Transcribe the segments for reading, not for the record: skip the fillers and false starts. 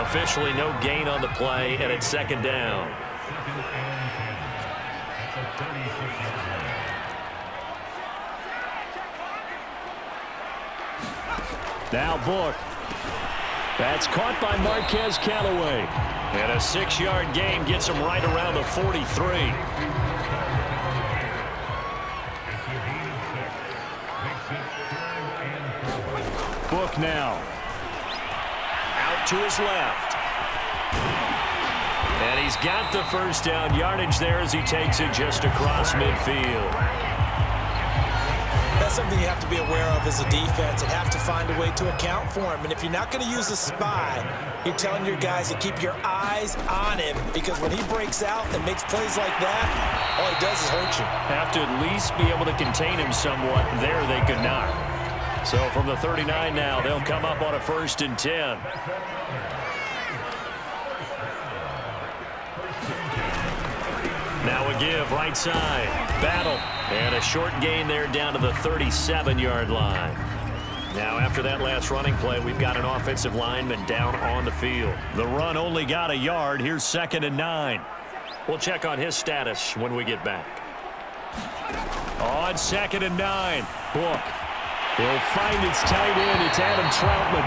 Officially no gain on the play, and it's second down. Now Book. That's caught by Marquez Callaway. And a 6-yard gain gets him right around the 43. Book now. Out to his left. And he's got the first down yardage there as he takes it just across midfield. That's something you have to be aware of as a defense and have to find a way to account for him. And if you're not going to use a spy, you're telling your guys to keep your eyes on him, because when he breaks out and makes plays like that, all he does is hurt you. Have to at least be able to contain him somewhat. There they could not. So from the 39 now, they'll come up on a 1st and 10. Now a give right side. Battle. And a short gain there down to the 37-yard line. Now after that last running play, we've got an offensive lineman down on the field. The run only got a yard. Here's 2nd and 9. We'll check on his status when we get back. On 2nd and 9. Book. He'll find its tight end. It's Adam Troutman.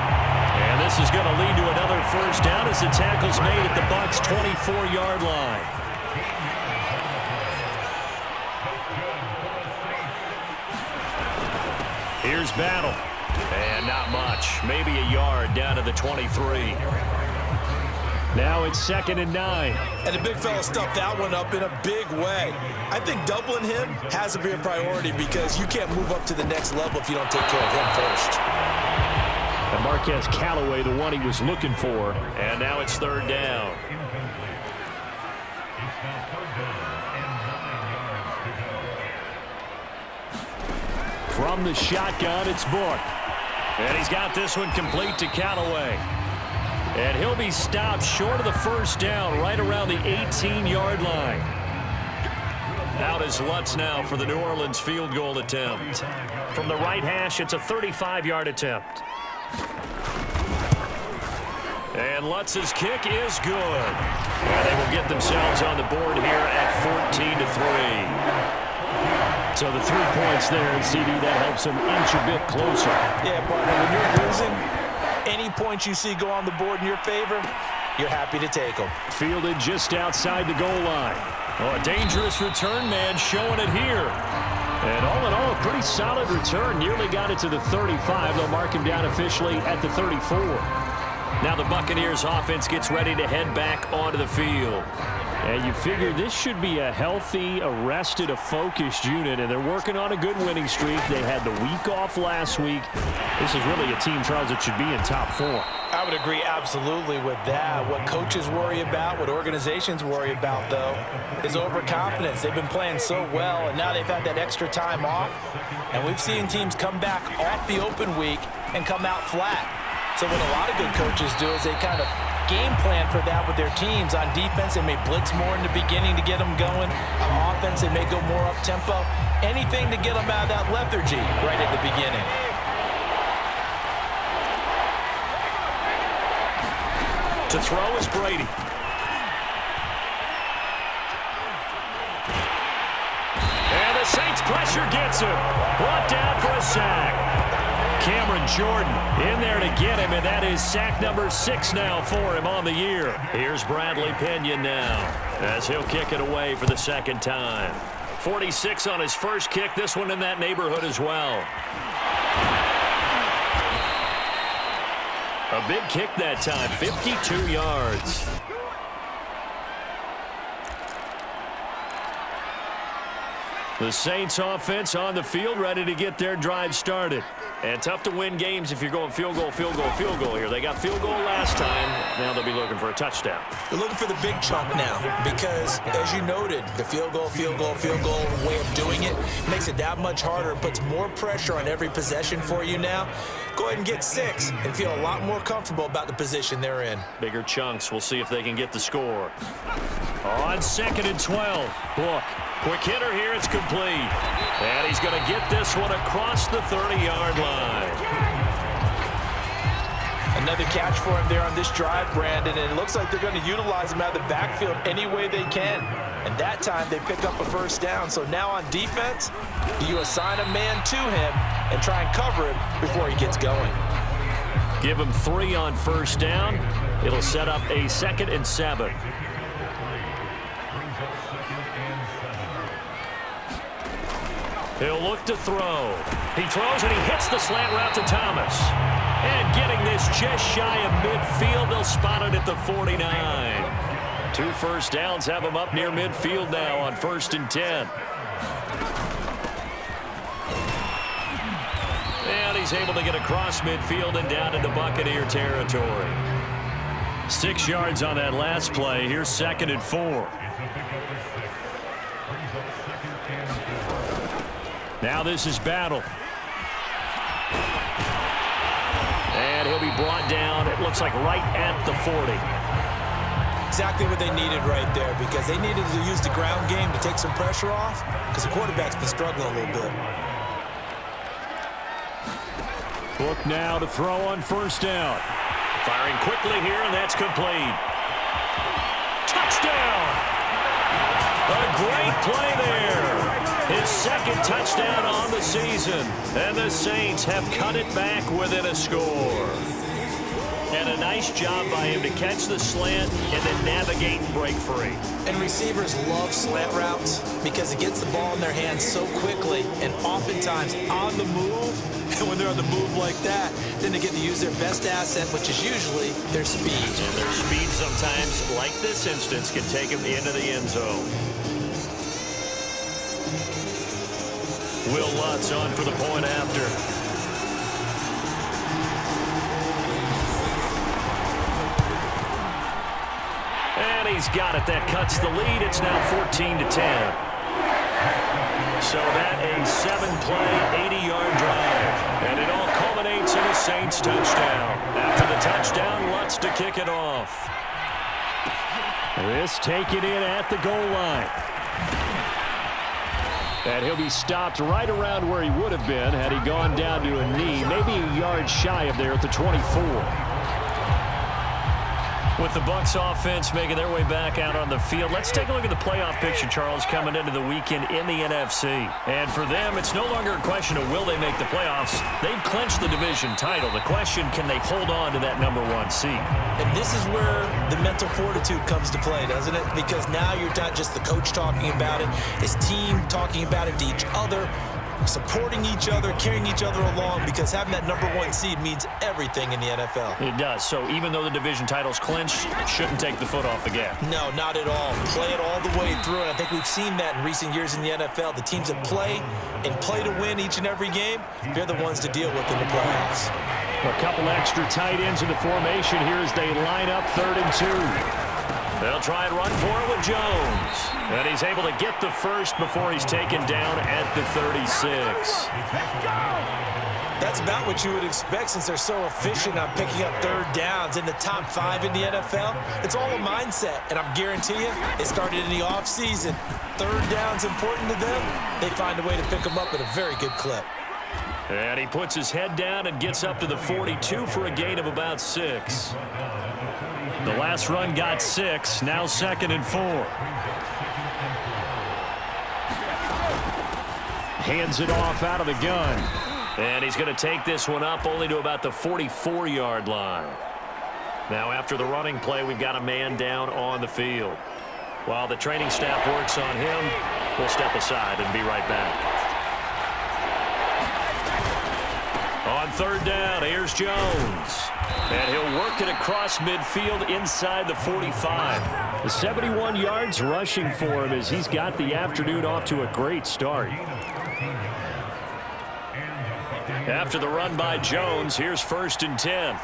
And this is going to lead to another first down as the tackle's made at the Bucs' 24-yard line. Here's Battle. And not much. Maybe a yard down to the 23. Now it's 2nd and 9. And the big fella stuffed that one up in a big way. I think doubling him has to be a priority, because you can't move up to the next level if you don't take care of him first. And Marquez Callaway, the one he was looking for. And now it's 3rd down. From the shotgun, it's Book. And he's got this one complete to Callaway. And he'll be stopped short of the first down right around the 18-yard line. Out is Lutz now for the New Orleans field goal attempt. From the right hash, it's a 35-yard attempt. And Lutz's kick is good. And they will get themselves on the board here at 14-3. So the 3 points there, and CD, that helps them inch a bit closer. Yeah, partner, when you're losing, any points you see go on the board in your favor, you're happy to take them. Fielded just outside the goal line. Oh, a dangerous return man showing it here. And all in all, a pretty solid return. Nearly got it to the 35. They'll mark him down officially at the 34. Now the Buccaneers offense gets ready to head back onto the field. And you figure this should be a healthy, arrested, a focused unit, and they're working on a good winning streak. They had the week off last week. This is really a team, Charles, that should be in top 4. I would agree absolutely with that. What coaches worry about, what organizations worry about, though, is overconfidence. They've been playing so well, and now they've had that extra time off. And we've seen teams come back off the open week and come out flat. So what a lot of good coaches do is they kind of game plan for that with their teams. On defense, they may blitz more in the beginning to get them going. On offense, they may go more up-tempo. Anything to get them out of that lethargy right at the beginning. To throw is Brady. And the Saints pressure gets him. Brought down for a sack. Cameron Jordan in there to get him, and that is sack number 6 now for him on the year. Here's Bradley Pinion now as he'll kick it away for the 2nd time. 46 on his first kick, this one in that neighborhood as well. A big kick that time, 52 yards. The Saints offense on the field, ready to get their drive started. And tough to win games if you're going field goal, field goal, field goal here. They got field goal last time. Now they'll be looking for a touchdown. They're looking for the big chunk now because, as you noted, the field goal way of doing it makes it that much harder. It puts more pressure on every possession for you now. Go ahead and get 6 and feel a lot more comfortable about the position they're in. Bigger chunks. We'll see if they can get the score. On 2nd and 12, Book. Quick hitter here, it's complete. And he's going to get this one across the 30-yard line. Another catch for him there on this drive, Brandon, and it looks like they're going to utilize him out of the backfield any way they can. And that time they pick up a first down. So now on defense, do you assign a man to him and try and cover him before he gets going? Give him 3 on first down. It'll set up a 2nd and 7. He'll look to throw. He throws and he hits the slant route to Thomas. And getting this just shy of midfield, they'll spot it at the 49. 2 first downs have him up near midfield now on 1st and 10. And he's able to get across midfield and down into Buccaneer territory. 6 yards on that last play. Here's 2nd and 4. Now this is Battle. And he'll be brought down, it looks like right at the 40. Exactly what they needed right there, because they needed to use the ground game to take some pressure off, because the quarterback's been struggling a little bit. Look now to throw on first down. Firing quickly here, and that's complete. Touchdown! A great play there. His 2nd touchdown on the season. And the Saints have cut it back within a score. And a nice job by him to catch the slant and then navigate and break free. And receivers love slant routes because it gets the ball in their hands so quickly and oftentimes on the move. And when they're on the move like that, then they get to use their best asset, which is usually their speed. And their speed sometimes, like this instance, can take them into the end zone. Will Lutz on for the point after. And he's got it. That cuts the lead. It's now 14-10. So that a 7-play, 80-yard drive. And it all culminates in a Saints touchdown. After the touchdown, Lutz to kick it off. This taken in at the goal line. And he'll be stopped right around where he would have been had he gone down to a knee, maybe a yard shy of there at the 24. With the Bucs offense making their way back out on the field, let's take a look at the playoff picture, Charles, coming into the weekend in the NFC. And for them, it's no longer a question of will they make the playoffs. They've clinched the division title. The question, can they hold on to that #1 seed? And this is where the mental fortitude comes to play, doesn't it? Because now you're not just the coach talking about it, his team talking about it to each other, supporting each other, carrying each other along, because having that #1 seed means everything in the NFL. It does. So even though the division title's clinched, shouldn't take the foot off the gas. No, not at all. Play it all the way through, and I think we've seen that in recent years in the NFL. The teams that play and play to win each and every game, they're the ones to deal with in the playoffs. A couple extra tight ends in the formation here as they line up 3rd and 2. They'll try and run for it with Jones. And he's able to get the first before he's taken down at the 36. That's about what you would expect since they're so efficient on picking up 3rd downs in the top 5 in the NFL. It's all a mindset, and I'm guarantee you, it started in the offseason. 3rd down's important to them. They find a way to pick them up at a very good clip. And he puts his head down and gets up to the 42 for a gain of about 6. The last run got 6. Now 2nd and 4. Hands it off out of the gun. And he's going to take this one up only to about the 44-yard line. Now after the running play, we've got a man down on the field. While the training staff works on him, we'll step aside and be right back. On 3rd down, here's Jones. And he'll work it across midfield inside the 45. The 71 yards rushing for him as he's got the afternoon off to a great start. After the run by Jones, here's 1st and 10.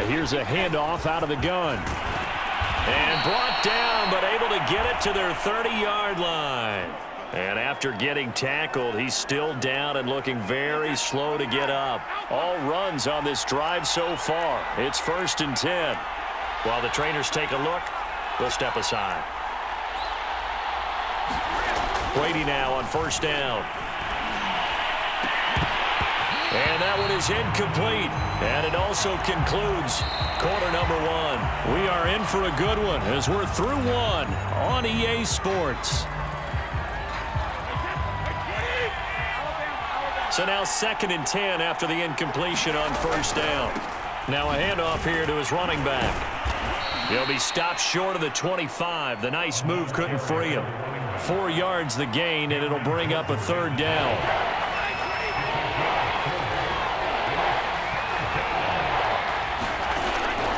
Here's a handoff out of the gun. And brought down, but able to get it to their 30-yard line. And after getting tackled, he's still down and looking very slow to get up. All runs on this drive so far. It's 1st and 10. While the trainers take a look, we'll step aside. Brady now on 1st down. And that one is incomplete. And it also concludes quarter number one. We are in for a good one as we're through one on EA Sports. So now 2nd and 10 after the incompletion on first down. Now a handoff here to his running back. He'll be stopped short of the 25. The nice move couldn't free him. 4 yards the gain, and it'll bring up a 3rd down.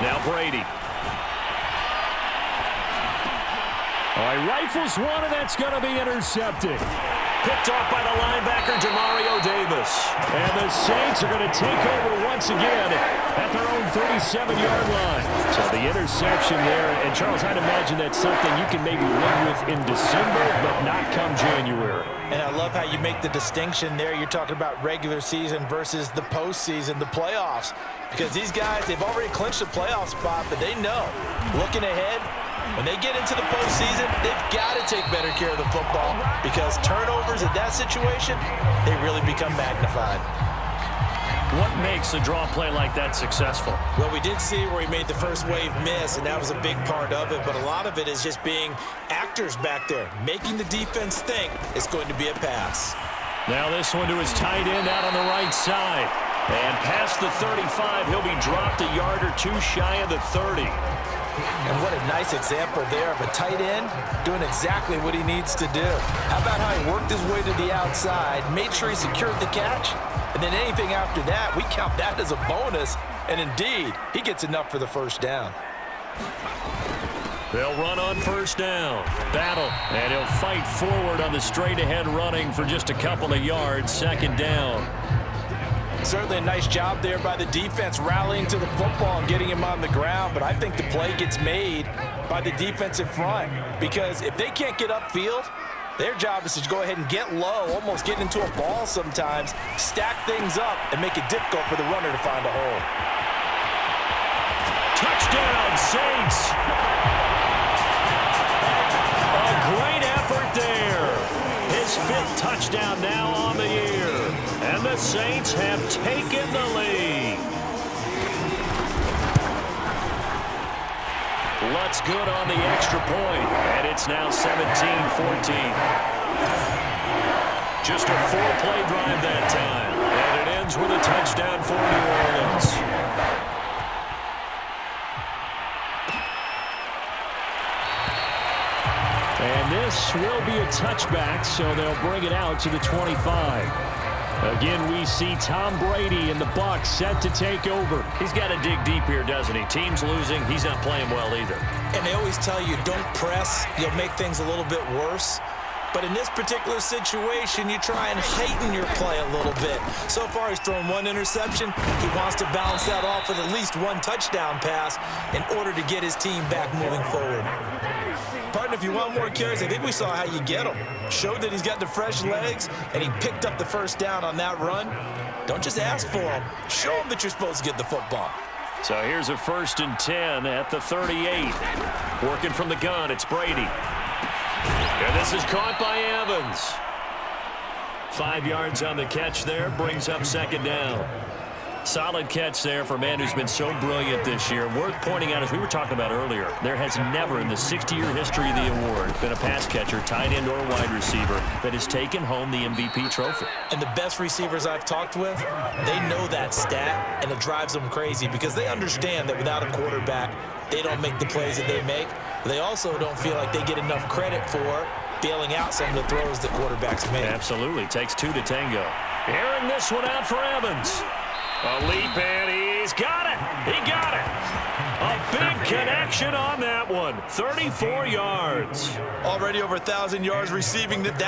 Now Brady. All right, rifles one, and that's going to be intercepted. Picked off by the linebacker, Demario Davis. And the Saints are going to take over once again at their own 37-yard line. So the interception there. And, Charles, I'd imagine that's something you can maybe live with in December, but not come January. And I love how you make the distinction there. You're talking about regular season versus the postseason, the playoffs. Because these guys, they've already clinched a playoff spot, but they know, looking ahead, when they get into the postseason, they've got to take better care of the football because turnovers in that situation, they really become magnified. What makes a draw play like that successful? Well, we did see where he made the first wave miss, and that was a big part of it, but a lot of it is just being actors back there, making the defense think it's going to be a pass. Now this one to his tight end out on the right side. And past the 35, he'll be dropped a yard or two shy of the 30. And what a nice example there of a tight end doing exactly what he needs to do. How about how he worked his way to the outside, made sure he secured the catch, and then anything after that, we count that as a bonus. And indeed, he gets enough for the first down. They'll run on first down. Battle, and he'll fight forward on the straight-ahead running for just a couple of yards, 2nd down. Certainly a nice job there by the defense rallying to the football and getting him on the ground, but I think the play gets made by the defensive front because if they can't get upfield, their job is to go ahead and get low, almost get into a ball sometimes, stack things up, and make it difficult for the runner to find a hole. Touchdown, Saints! A great effort there. His 5th touchdown now on the year. And the Saints have taken the lead. Lutz good on the extra point, and it's now 17-14. Just a 4-play drive that time, and it ends with a touchdown for New Orleans. And this will be a touchback, so they'll bring it out to the 25. Again, we see Tom Brady and the Bucs set to take over. He's got to dig deep here, doesn't he? Team's losing. He's not playing well either. And they always tell you, don't press. You'll make things a little bit worse. But in this particular situation, you try and heighten your play a little bit. So far, he's thrown 1 interception. He wants to balance that off with at least 1 touchdown pass in order to get his team back moving forward. Partner, if you want more carries, I think we saw how you get him. Showed that he's got the fresh legs, and he picked up the first down on that run. Don't just ask for him. Show him that you're supposed to get the football. So here's a 1st and 10 at the 38. Working from the gun, it's Brady. And this is caught by Evans. 5 yards on the catch there, brings up 2nd down. Solid catch there for a man who's been so brilliant this year. Worth pointing out, as we were talking about earlier, there has never in the 60-year history of the award been a pass catcher, tight end, or wide receiver that has taken home the MVP trophy. And the best receivers I've talked with, they know that stat, and it drives them crazy because they understand that without a quarterback, they don't make the plays that they make. They also don't feel like they get enough credit for bailing out some of the throws that quarterbacks make. Absolutely. Takes 2 to tango. Airing this one out for Evans. A leap, and he's got it. He got it. A big connection on that one. 34 yards. Already over 1,000 yards receiving that.